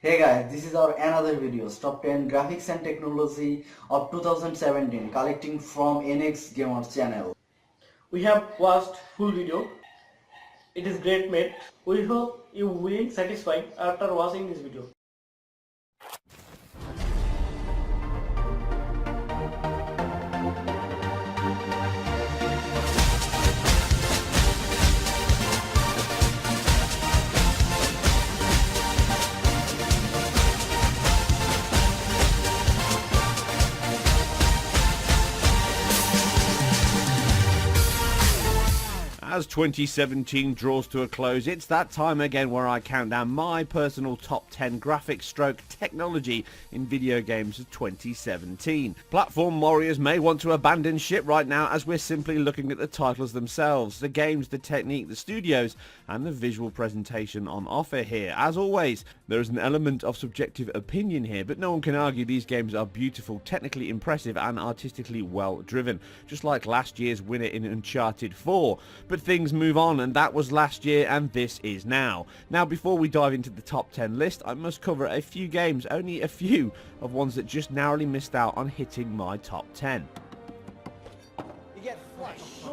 Hey guys, this is our another video, top 10 graphics and technology of 2017 collecting from NX Gamers channel. We have watched full video. It is great mate. We hope you will satisfied after watching this video. As 2017 draws to a close, it's that time again where I count down my personal top 10 graphics stroke technology in video games of 2017. Platform warriors may want to abandon ship right now as we're simply looking at the titles themselves, the games, the technique, the studios, and the visual presentation on offer here. As always, there is an element of subjective opinion here, but no one can argue these games are beautiful, technically impressive, and artistically well driven, just like last year's winner in Uncharted 4. But things move on, and that was last year and this is now. Now, before we dive into the top 10 list, I must cover a few games, only a few of ones that just narrowly missed out on hitting my top 10.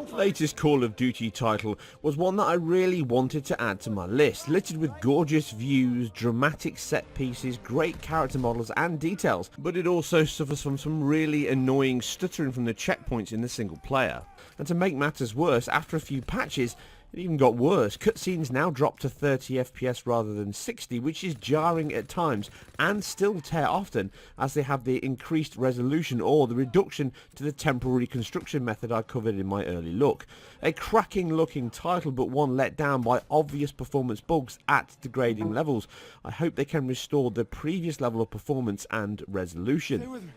The latest Call of Duty title was one that I really wanted to add to my list, littered with gorgeous views, dramatic set pieces, great character models and details, but it also suffers from some really annoying stuttering from the checkpoints in the single player. And to make matters worse, after a few patches, it even got worse. Cutscenes now drop to 30 FPS rather than 60, which is jarring at times and still tear often as they have the increased resolution or the reduction to the temporary construction method I covered in my early look. A cracking looking title, but one let down by obvious performance bugs at degrading levels. I hope they can restore the previous level of performance and resolution.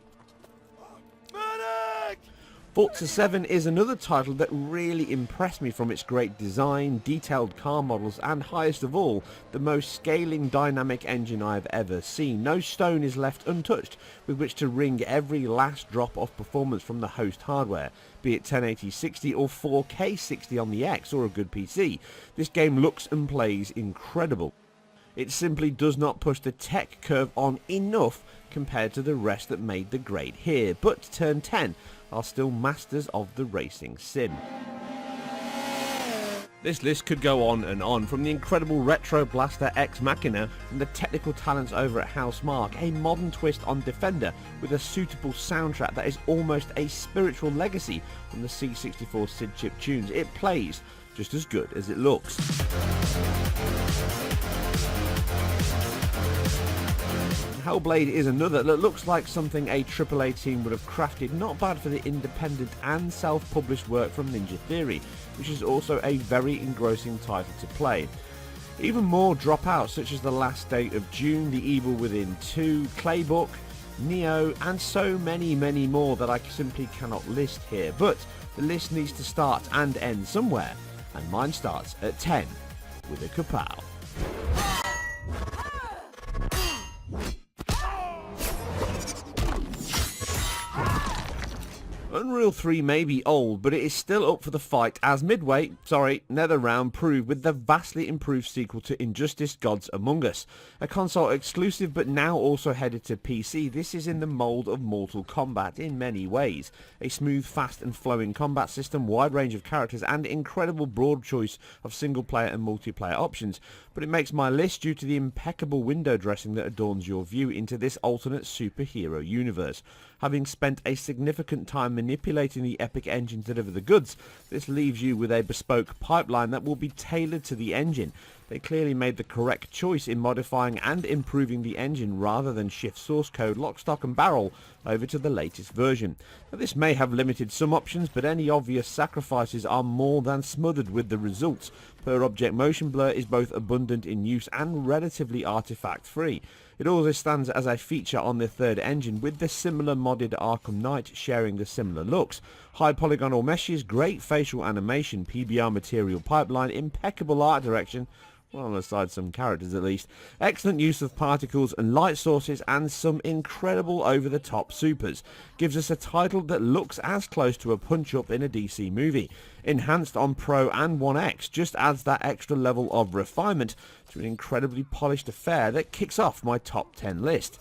Forza 7 is another title that really impressed me from its great design, detailed car models, and highest of all, the most scaling dynamic engine I have ever seen. No stone is left untouched with which to wring every last drop of performance from the host hardware, be it 1080-60 or 4K-60 on the X or a good PC. This game looks and plays incredible. It simply does not push the tech curve on enough compared to the rest that made the grade here, but Turn 10 are still masters of the racing sim. This list could go on and on, from the incredible retro blaster Ex Machina, from the technical talents over at Housemarque, a modern twist on Defender with a suitable soundtrack that is almost a spiritual legacy from the C64 SID chip tunes. It plays just as good as it looks. Hellblade is another that looks like something a AAA team would have crafted, not bad for the independent and self-published work from Ninja Theory, which is also a very engrossing title to play. Even more drop out, such as The Last Day of June, The Evil Within 2, Claybook, Neo, and so many more that I simply cannot list here, but the list needs to start and end somewhere, and mine starts at 10 with a kapow. Unreal 3 may be old, but it is still up for the fight as NetherRealm proved with the vastly improved sequel to Injustice Gods Among Us. A console exclusive but now also headed to PC, this is in the mould of Mortal Kombat in many ways. A smooth, fast and flowing combat system, wide range of characters and incredible broad choice of single player and multiplayer options. But it makes my list due to the impeccable window dressing that adorns your view into this alternate superhero universe. Having spent a significant time manipulating the Epic engine to deliver the goods, this leaves you with a bespoke pipeline that will be tailored to the engine. They clearly made the correct choice in modifying and improving the engine rather than shift source code lock, stock and barrel over to the latest version. Now, this may have limited some options, but any obvious sacrifices are more than smothered with the results. Per object motion blur is both abundant in use and relatively artifact free. It also stands as a feature on the third engine, with the similar modded Arkham Knight sharing the similar looks. High polygonal meshes, great facial animation, PBR material pipeline, impeccable art direction, well, aside some characters at least, excellent use of particles and light sources, and some incredible over-the-top supers, gives us a title that looks as close to a punch-up in a DC movie. Enhanced on Pro and One X just adds that extra level of refinement to an incredibly polished affair that kicks off my top 10 list.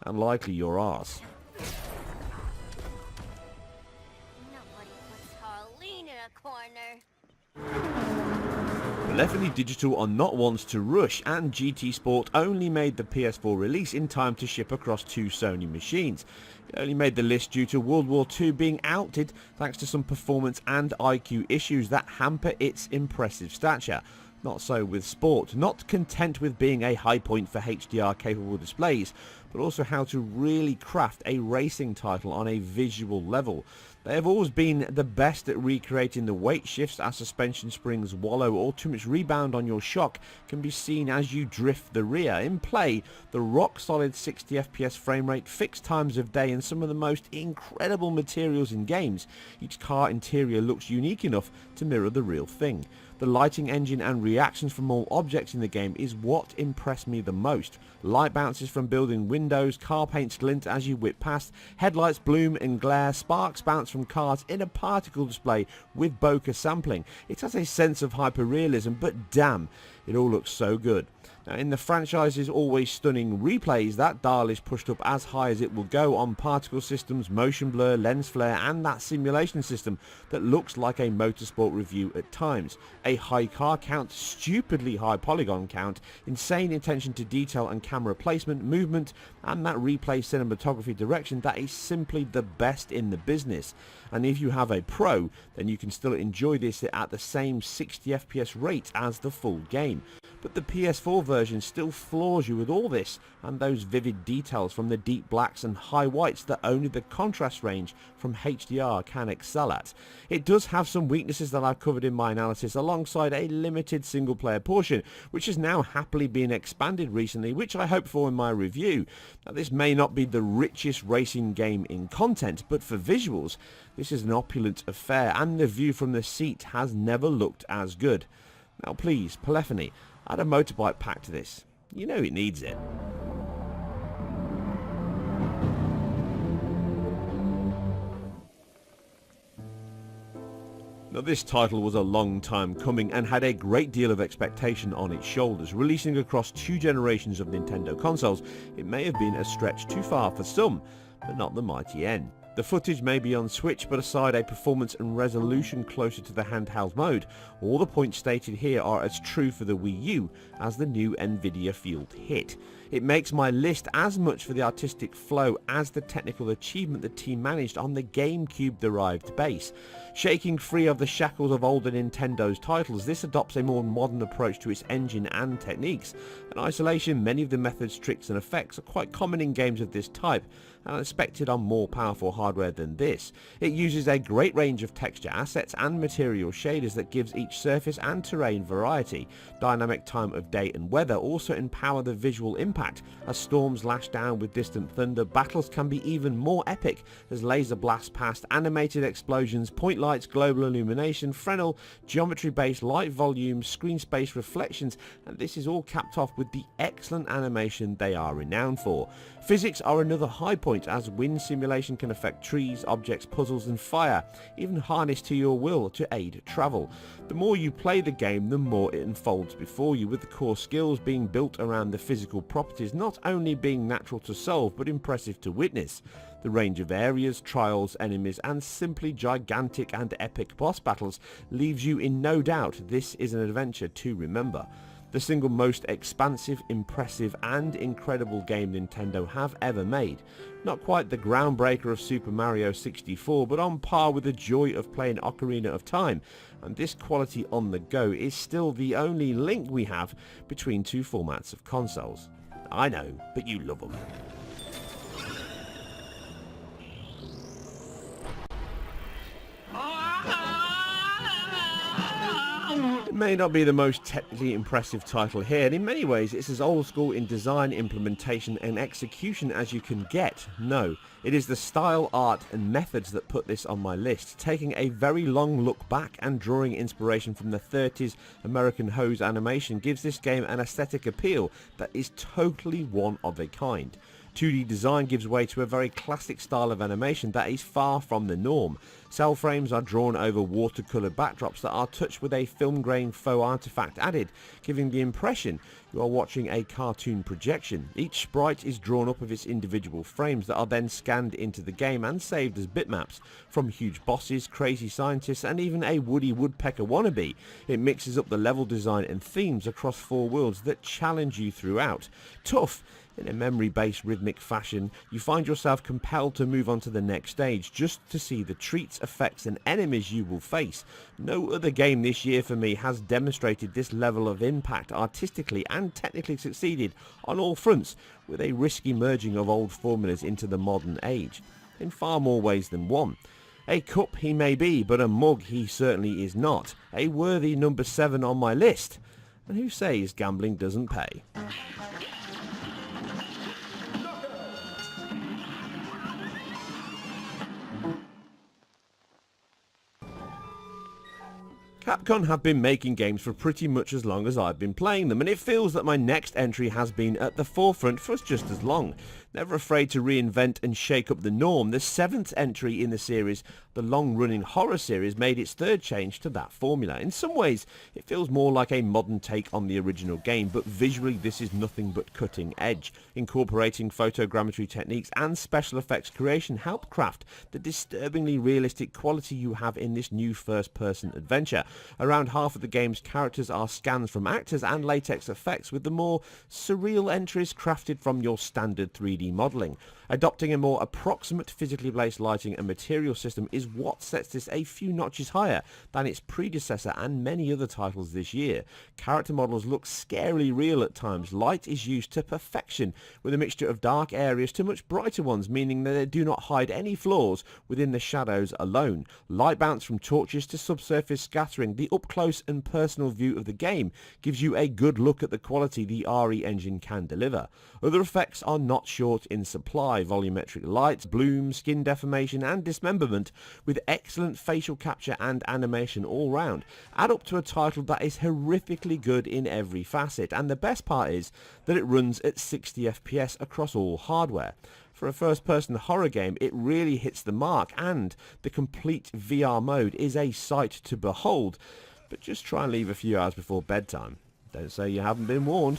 And likely your arse. Nobody puts Harleen in a corner. Polyphony Digital are not ones to rush, and GT Sport only made the PS4 release in time to ship across 2 Sony machines. It only made the list due to World War II being outed thanks to some performance and IQ issues that hamper its impressive stature. Not so with Sport, not content with being a high point for HDR capable displays, but also how to really craft a racing title on a visual level. They have always been the best at recreating the weight shifts as suspension springs wallow or too much rebound on your shock can be seen as you drift the rear. In play, the rock solid 60 FPS frame rate, fixed times of day, and some of the most incredible materials in games. Each car interior looks unique enough to mirror the real thing. The lighting engine and reactions from all objects in the game is what impressed me the most. Light bounces from building windows, car paints glint as you whip past, headlights bloom and glare, sparks bounce from cars in a particle display with bokeh sampling. It has a sense of hyperrealism, but damn, it all looks so good. Now, in the franchise's always stunning replays, that dial is pushed up as high as it will go on particle systems, motion blur, lens flare, and that simulation system that looks like a motorsport review at times. A high car count, stupidly high polygon count, insane attention to detail and camera placement, movement, and that replay cinematography direction that is simply the best in the business. And if you have a Pro, then you can still enjoy this at the same 60 FPS rate as the full game. But the PS4 version still floors you with all this and those vivid details from the deep blacks and high whites that only the contrast range from HDR can excel at. It does have some weaknesses that I've covered in my analysis alongside a limited single player portion, which has now happily been expanded recently, which I hope for in my review. Now, this may not be the richest racing game in content, but for visuals, this is an opulent affair, and the view from the seat has never looked as good. Now please, Polyphony, add a motorbike pack to this. You know it needs it. Now, this title was a long time coming and had a great deal of expectation on its shoulders. Releasing across 2 generations of Nintendo consoles, it may have been a stretch too far for some, but not the mighty N. The footage may be on Switch, but aside a performance and resolution closer to the handheld mode, all the points stated here are as true for the Wii U as the new Nvidia Fueled hit. It makes my list as much for the artistic flow as the technical achievement the team managed on the GameCube-derived base. Shaking free of the shackles of older Nintendo's titles, this adopts a more modern approach to its engine and techniques. In isolation, many of the methods, tricks and effects are quite common in games of this type, and are expected on more powerful hardware than this. It uses a great range of texture assets and material shaders that gives each surface and terrain variety. Dynamic time of day and weather also empower the visual impact. As storms lash down with distant thunder, battles can be even more epic as laser blasts past, animated explosions, point lights, global illumination, Fresnel, geometry-based light volumes, screen space reflections, and this is all capped off with the excellent animation they are renowned for. Physics are another high point, as wind simulation can affect trees, objects, puzzles and fire, even harnessed to your will to aid travel. The more you play the game, the more it unfolds before you, with the core skills being built around the physical properties not only being natural to solve but impressive to witness. The range of areas, trials, enemies and simply gigantic and epic boss battles leaves you in no doubt this is an adventure to remember. The single most expansive, impressive and incredible game Nintendo have ever made. Not quite the groundbreaker of Super Mario 64, but on par with the joy of playing Ocarina of Time, and this quality on the go is still the only link we have between 2 formats of consoles. I know, but you love them. It may not be the most technically impressive title here, and in many ways it's as old school in design, implementation and execution as you can get. No, it is the style, art and methods that put this on my list, taking a very long look back and drawing inspiration from the 30s American hose animation gives this game an aesthetic appeal that is totally one of a kind. 2D design gives way to a very classic style of animation that is far from the norm. Cell frames are drawn over watercolour backdrops that are touched with a film grain faux artifact added, giving the impression you are watching a cartoon projection. Each sprite is drawn up of its individual frames that are then scanned into the game and saved as bitmaps. From huge bosses, crazy scientists and even a Woody Woodpecker wannabe, it mixes up the level design and themes across 4 worlds that challenge you throughout. Tough. In a memory-based rhythmic fashion, you find yourself compelled to move on to the next stage just to see the treats, effects and enemies you will face. No other game this year for me has demonstrated this level of impact, artistically and technically succeeded on all fronts, with a risky merging of old formulas into the modern age, in far more ways than one. A cup he may be, but a mug he certainly is not. A worthy number 7 on my list. And who says gambling doesn't pay? Capcom have been making games for pretty much as long as I've been playing them, and it feels that my next entry has been at the forefront for just as long. Never afraid to reinvent and shake up the norm, the 7th entry in the series, the long-running horror series, made its 3rd change to that formula. In some ways, it feels more like a modern take on the original game, but visually this is nothing but cutting edge. Incorporating photogrammetry techniques and special effects creation help craft the disturbingly realistic quality you have in this new first-person adventure. Around half of the game's characters are scans from actors and latex effects, with the more surreal entries crafted from your standard 3D modelling. Adopting a more approximate physically based lighting and material system is what sets this a few notches higher than its predecessor and many other titles this year. Character models look scarily real at times. Light is used to perfection, with a mixture of dark areas to much brighter ones, meaning that they do not hide any flaws within the shadows alone. Light bounce from torches to subsurface scattering, the up-close and personal view of the game gives you a good look at the quality the RE engine can deliver. Other effects are not short in supply: volumetric lights, bloom, skin deformation and dismemberment, with excellent facial capture and animation all round, add up to a title that is horrifically good in every facet, and the best part is that it runs at 60 FPS across all hardware. For a first-person horror game, it really hits the mark, and the complete VR mode is a sight to behold. But just try and leave a few hours before bedtime. Don't say you haven't been warned.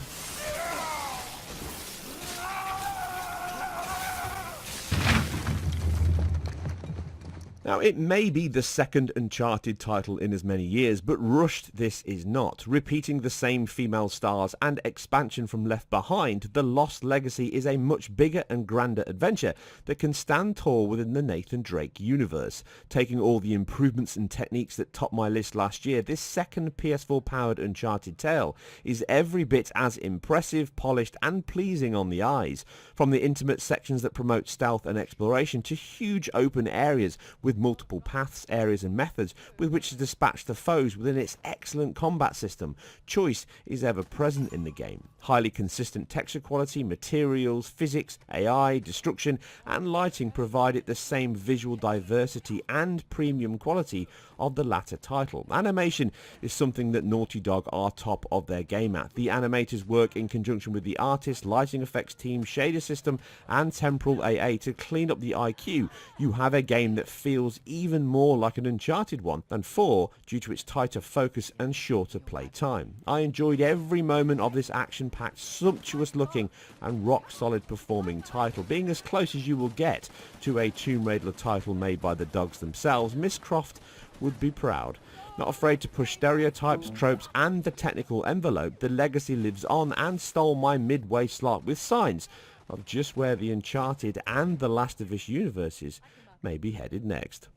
Now, it may be the second Uncharted title in as many years, but rushed this is not. Repeating the same female stars and expansion from Left Behind, The Lost Legacy is a much bigger and grander adventure that can stand tall within the Nathan Drake universe. Taking all the improvements and techniques that topped my list last year, this second PS4-powered Uncharted tale is every bit as impressive, polished and pleasing on the eyes. From the intimate sections that promote stealth and exploration to huge open areas with multiple paths, areas and methods with which to dispatch the foes within its excellent combat system. Choice is ever present in the game. Highly consistent texture quality, materials, physics, AI, destruction and lighting provide it the same visual diversity and premium quality of the latter title. Animation is something that Naughty Dog are top of their game at. The animators work in conjunction with the artist, lighting effects team, shader system and temporal AA to clean up the IQ. You have a game that feels even more like an Uncharted one than 4 due to its tighter focus and shorter play time. I enjoyed every moment of this action-packed, sumptuous looking and rock-solid performing title. Being as close as you will get to a Tomb Raider title made by the dogs themselves, Miss Croft would be proud. Not afraid to push stereotypes, tropes and the technical envelope, the legacy lives on and stole my midway slot with signs of just where the Uncharted and the Last of Us universes may be headed next.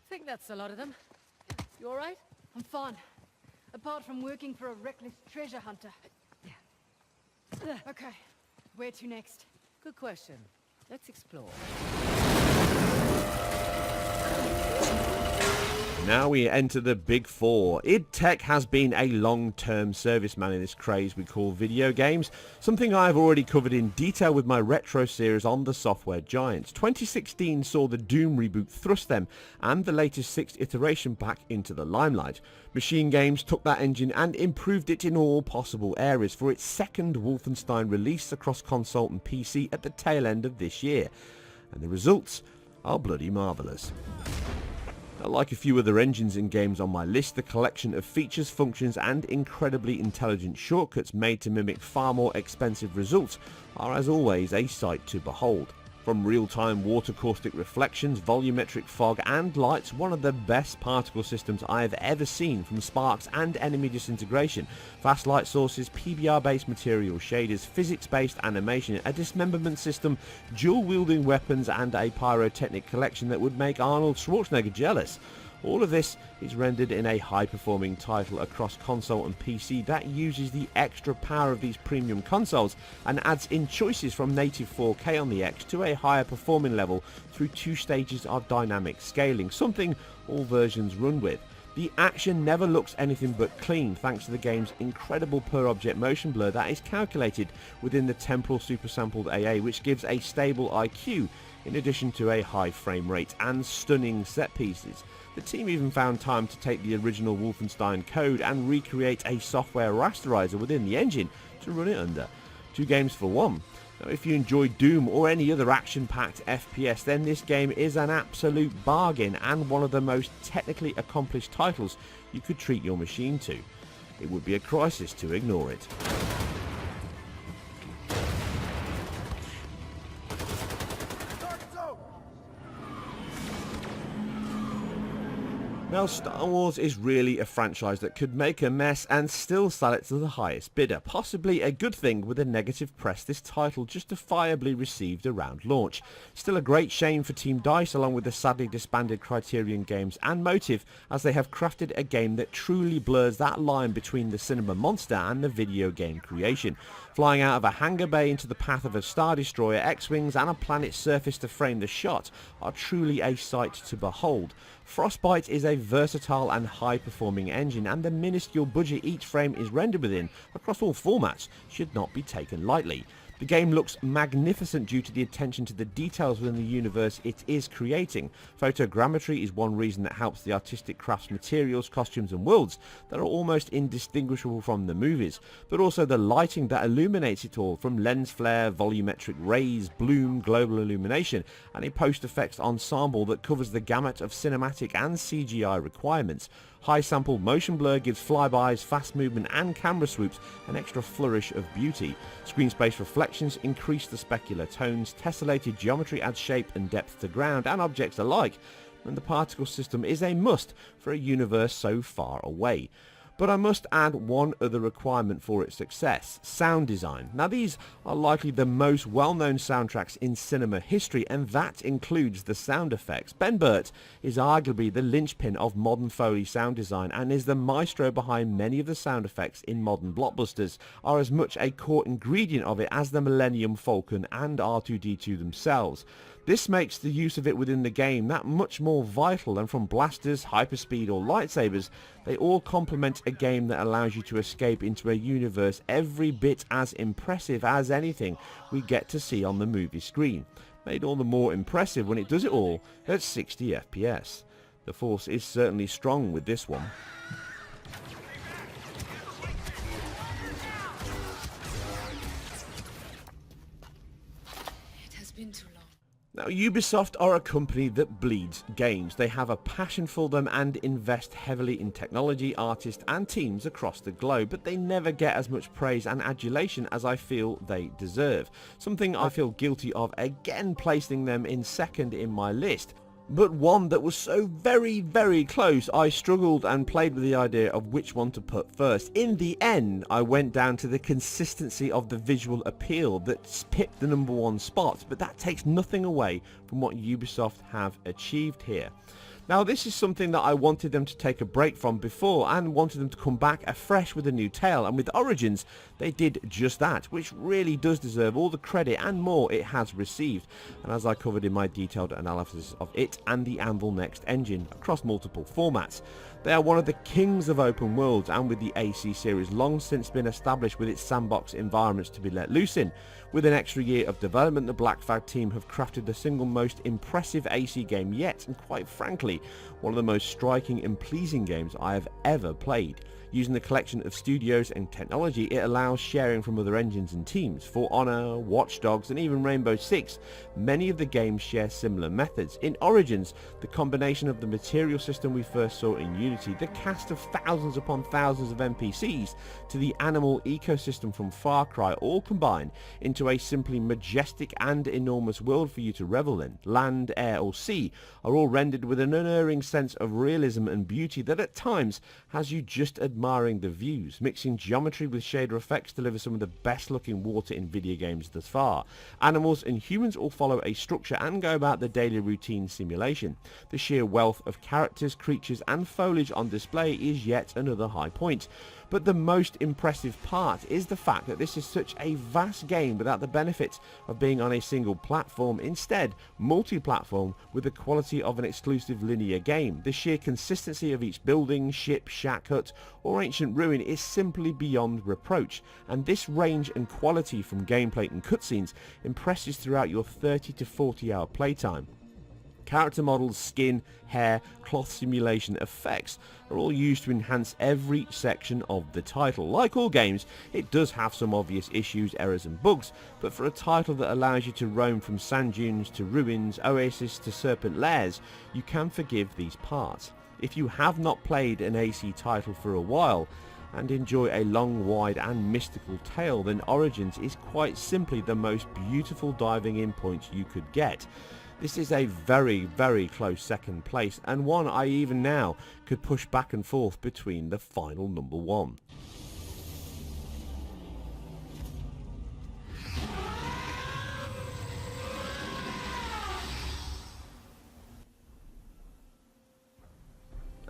Think that's a lot of them. You alright? I'm fine. Apart from working for a reckless treasure hunter. Okay, where to next? Good question. Let's explore. Now we enter the big four. id Tech has been a long-term serviceman in this craze we call video games, something I've already covered in detail with my retro series on the software giants. 2016 saw the Doom reboot thrust them and the latest 6th iteration back into the limelight. Machine Games took that engine and improved it in all possible areas for its second Wolfenstein release across console and PC at the tail end of this year. And the results are bloody marvellous. Like a few other engines and games on my list, the collection of features, functions and incredibly intelligent shortcuts made to mimic far more expensive results are as always a sight to behold. From real-time water caustic reflections, volumetric fog and lights, one of the best particle systems I have ever seen, from sparks and enemy disintegration, fast light sources, PBR-based material shaders, physics-based animation, a dismemberment system, dual-wielding weapons and a pyrotechnic collection that would make Arnold Schwarzenegger jealous. All of this is rendered in a high-performing title across console and PC that uses the extra power of these premium consoles and adds in choices from native 4K on the X to a higher performing level through 2 stages of dynamic scaling, something all versions run with. The action never looks anything but clean thanks to the game's incredible per-object motion blur that is calculated within the temporal supersampled AA, which gives a stable IQ in addition to a high frame rate and stunning set pieces. The team even found time to take the original Wolfenstein code and recreate a software rasterizer within the engine to run it under. 2 games for 1. Now, if you enjoy Doom or any other action-packed FPS, then this game is an absolute bargain and one of the most technically accomplished titles you could treat your machine to. It would be a crisis to ignore it. Now, Star Wars is really a franchise that could make a mess and still sell it to the highest bidder, possibly a good thing with the negative press this title justifiably received around launch. Still a great shame for Team DICE along with the sadly disbanded Criterion Games and Motive, as they have crafted a game that truly blurs that line between the cinema monster and the video game creation. Flying out of a hangar bay into the path of a Star Destroyer, X-Wings and a planet's surface to frame the shot are truly a sight to behold. Frostbite is a versatile and high-performing engine, and the minuscule budget each frame is rendered within across all formats should not be taken lightly. The game looks magnificent due to the attention to the details within the universe it is creating. Photogrammetry is one reason that helps the artistic crafts, materials, costumes and worlds that are almost indistinguishable from the movies, but also the lighting that illuminates it all, from lens flare, volumetric rays, bloom, global illumination and a post-effects ensemble that covers the gamut of cinematic and CGI requirements. High sample motion blur gives flybys, fast movement and camera swoops an extra flourish of beauty. Screen space reflections increase the specular tones, tessellated geometry adds shape and depth to ground and objects alike, and the particle system is a must for a universe so far away. But I must add one other requirement for its success: sound design. Now, these are likely the most well-known soundtracks in cinema history, and that includes the sound effects. Ben Burtt is arguably the linchpin of modern Foley sound design and is the maestro behind many of the sound effects in modern blockbusters, are as much a core ingredient of it as the Millennium Falcon and R2-D2 themselves. This makes the use of it within the game that much more vital, and from blasters, hyperspeed or lightsabers, they all complement a game that allows you to escape into a universe every bit as impressive as anything we get to see on the movie screen, made all the more impressive when it does it all at 60 FPS. The force is certainly strong with this one. It has been too long. Now, Ubisoft are a company that bleeds games. They have a passion for them and invest heavily in technology, artists and teams across the globe, but they never get as much praise and adulation as I feel they deserve. Something I feel guilty of again placing them in second in my list. But one that was so very, very close, I struggled and played with the idea of which one to put first. In the end, I went down to the consistency of the visual appeal that pipped the number 1 spot, but that takes nothing away from what Ubisoft have achieved here. Now this is something that I wanted them to take a break from before and wanted them to come back afresh with a new tale, and with Origins they did just that, which really does deserve all the credit and more it has received, and as I covered in my detailed analysis of it and the Anvil Next engine across multiple formats. They are one of the kings of open worlds, and with the AC series long since been established with its sandbox environments to be let loose in. With an extra year of development, the Black Flag team have crafted the single most impressive AC game yet, and quite frankly, one of the most striking and pleasing games I have ever played. Using the collection of studios and technology, it allows sharing from other engines and teams. For Honor, Watch Dogs and even Rainbow Six, many of the games share similar methods. In Origins, the combination of the material system we first saw in Unity, the cast of thousands upon thousands of NPCs, to the animal ecosystem from Far Cry all combine into a simply majestic and enormous world for you to revel in. Land, air or sea are all rendered with an unerring sense of realism and beauty that at times has you just admiring the views. Mixing geometry with shader effects deliver some of the best looking water in video games thus far. Animals and humans all follow a structure and go about the daily routine simulation. The sheer wealth of characters, creatures and foliage on display is yet another high point. But the most impressive part is the fact that this is such a vast game without the benefits of being on a single platform, instead multi-platform with the quality of an exclusive linear game. The sheer consistency of each building, ship, shack, hut or ancient ruin is simply beyond reproach, and this range and quality from gameplay and cutscenes impresses throughout your 30 to 40 hour playtime. Character models, skin, hair, cloth simulation, effects are all used to enhance every section of the title. Like all games, it does have some obvious issues, errors and bugs, but for a title that allows you to roam from sand dunes to ruins, oasis to serpent lairs, you can forgive these parts. If you have not played an AC title for a while and enjoy a long, wide and mystical tale, then Origins is quite simply the most beautiful diving in point you could get. This is a very, very close second place, and one I even now could push back and forth between the final number one.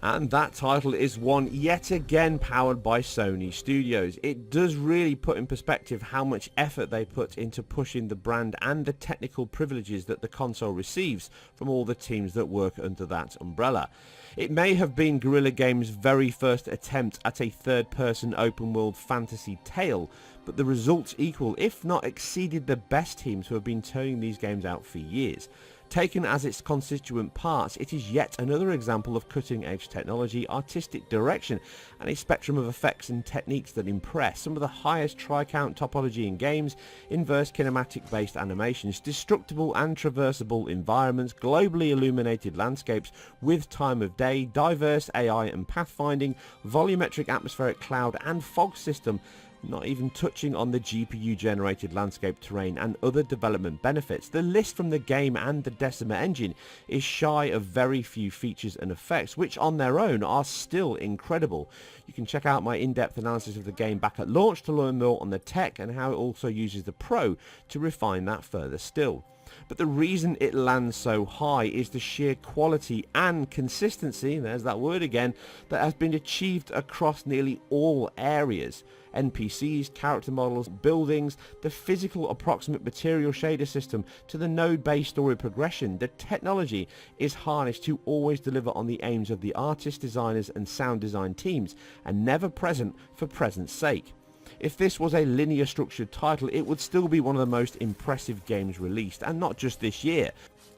And that title is one yet again powered by Sony Studios. It does really put in perspective how much effort they put into pushing the brand and the technical privileges that the console receives from all the teams that work under that umbrella. It may have been Guerrilla Games' very first attempt at a third-person open-world fantasy tale, but the results equal, if not exceeded, the best teams who have been turning these games out for years. Taken as its constituent parts, it is yet another example of cutting-edge technology, artistic direction, and a spectrum of effects and techniques that impress. Some of the highest tri-count topology in games, inverse kinematic-based animations, destructible and traversable environments, globally illuminated landscapes with time of day, diverse AI and pathfinding, volumetric atmospheric cloud and fog system, not even touching on the GPU generated landscape terrain and other development benefits. The list from the game and the Decima engine is shy of very few features and effects, which on their own are still incredible. You can check out my in-depth analysis of the game back at launch to learn more on the tech and how it also uses the Pro to refine that further still. But the reason it lands so high is the sheer quality and consistency, there's that word again, that has been achieved across nearly all areas. NPCs, character models, buildings, the physical approximate material shader system to the node-based story progression. The technology is harnessed to always deliver on the aims of the artists, designers and sound design teams, and never present for present's sake. If this was a linear structured title, it would still be one of the most impressive games released, and not just this year.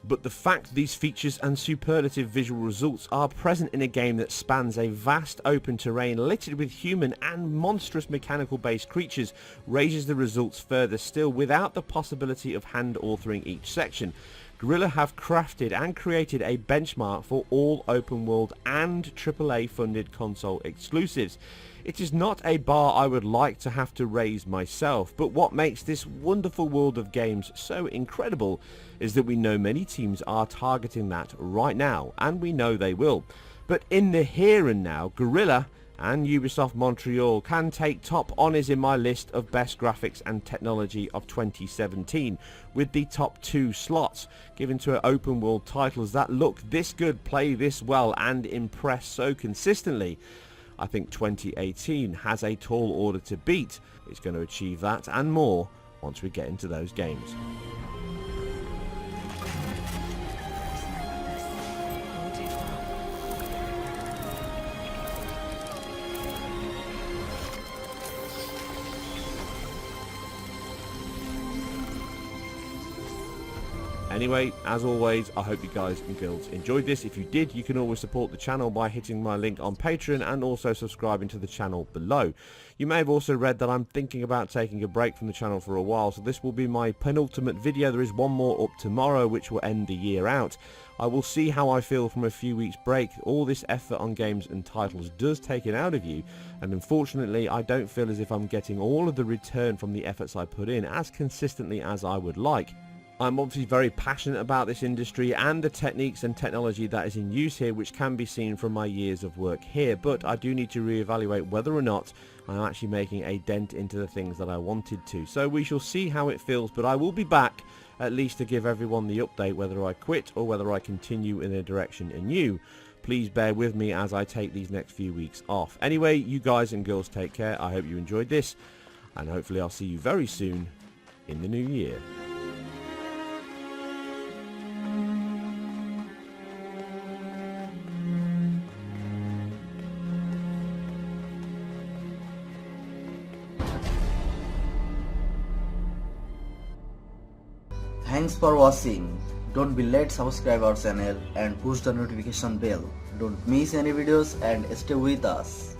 But the fact these features and superlative visual results are present in a game that spans a vast open terrain littered with human and monstrous mechanical based creatures raises the results further still without the possibility of hand authoring each section. Guerrilla have crafted and created a benchmark for all open world and AAA funded console exclusives. It is not a bar I would like to have to raise myself, but what makes this wonderful world of games so incredible is that we know many teams are targeting that right now, and we know they will. But in the here and now, Guerrilla and Ubisoft Montreal can take top honours in my list of best graphics and technology of 2017, with the top 2 slots given to open world titles that look this good, play this well and impress so consistently. I think 2018 has a tall order to beat. It's going to achieve that and more once we get into those games. Anyway, as always, I hope you guys and girls enjoyed this. If you did, you can always support the channel by hitting my link on Patreon and also subscribing to the channel below. You may have also read that I'm thinking about taking a break from the channel for a while, so this will be my penultimate video. There is one more up tomorrow which will end the year out. I will see how I feel from a few weeks break. All this effort on games and titles does take it out of you, and unfortunately I don't feel as if I'm getting all of the return from the efforts I put in as consistently as I would like. I'm obviously very passionate about this industry and the techniques and technology that is in use here, which can be seen from my years of work here, but I do need to reevaluate whether or not I'm actually making a dent into the things that I wanted to. So we shall see how it feels, but I will be back at least to give everyone the update whether I quit or whether I continue in a direction anew. Please bear with me as I take these next few weeks off. Anyway, you guys and girls take care. I hope you enjoyed this, and hopefully I'll see you very soon in the new year. Thanks for watching. Don't be late, subscribe our channel and push the notification bell. Don't miss any videos and stay with us.